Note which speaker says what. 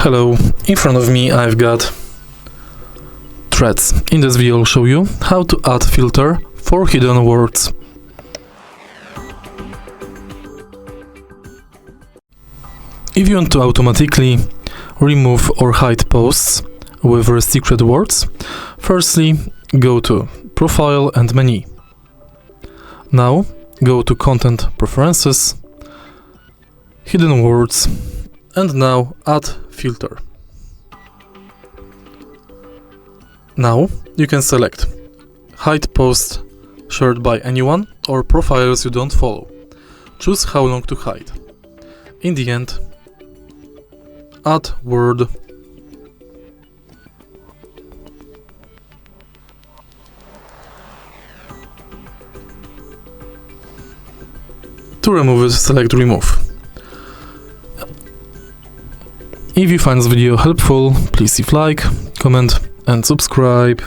Speaker 1: Hello, in front of me I've got threads. In this video I'll show you how to add filter for hidden words. If you want to automatically remove or hide posts with restricted words, firstly go to Profile and Menu. Now go to Content Preferences, Hidden Words, and now add filter. Now you can select hide post shared by anyone or profiles you don't follow. Choose how long to hide. In the end, add word. To remove it, select remove. If you find this video helpful, please leave like, comment and subscribe.